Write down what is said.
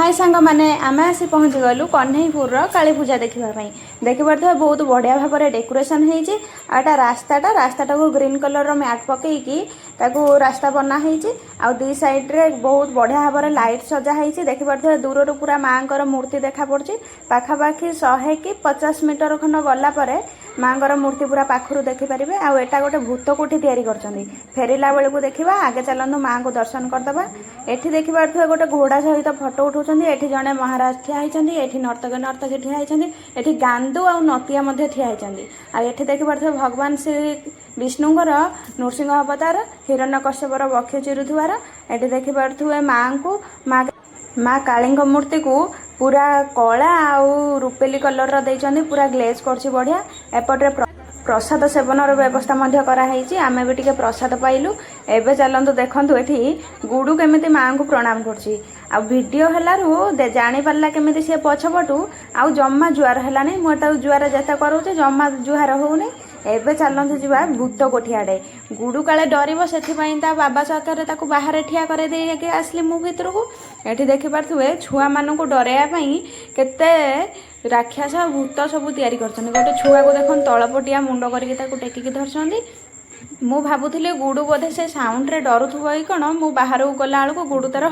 हाय सांग मैंने आम आसी पहुँची गलु कन्हईपुर काली पूजा देखापी देखिपे बहुत बढ़िया भाव में डेकोरेशन होटा रास्ता को ग्रीन कलर मैट पकईकी रास्ता बनाई दी साइड्रे बहुत बढ़िया भाव में लाइट सजाई देखिपे दूर पूरा माँ को मूर्ति देखा पड़ी पाखापाखि 100 कि 50 मीटर खंड गलापर माँ को मूर्ति पूरा पाखु देखिपारे आटा गोटे भूत कोठी तैयारी कर फेरला बेलू देखा आगे चलतु माँ को दर्शन करदे एठी देखिपे गोटे घोड़ा सहित फोटो उठाउछन्ती एठी जने महाराज ठिया होइछन्ती एठी नर्तकी ठिया होइछन्ती एठी गांदू आ नतिया मध्ये ठिया होइछन्ती आ एठी देखिपे भगवान श्री विष्णुंकर नृसिंह अवतार हिरण्यकश्यपर वक्ष चिरुथुवार एठी देखिपे माँ को माँ काली मूर्ति को पूरा कला आउ रुपेली कलर देइछन्ती पूरा ग्लेज करछि बढ़िया एपटे प्रसाद सेवनर व्यवस्था कराई आमे भी टिके प्रसाद पाइलु एबे चलतु देखंतु एठी गुडू केमिति माँ को प्रणाम करछि आ वीडियो हेलारु जानी पारला केमिति से पछपटू आउ जम्मा जुआर हेलानी मोटा जुआर जेते करूचे जम्मा जुहार होउनी एबे चलतु जीवा भूत कोठी आडे गुडू काले डरिबो सेथिपई ता बाबा सरकार ताकू बाहर ठिया करे देके आसली मु भितर को एठी देखि पारथुए छुआ मानन को डरेया पई केते राक्षस भूत सब तैयारी करछन गोटे छुआ को देखन तळपटिया मुंड करके ताकू टेकिकी धरछन्ती मु भाबुथिले गुडू बोधे से साउंड रे डरुथुबो कि कोन मु बाहर को गला को गुडू तार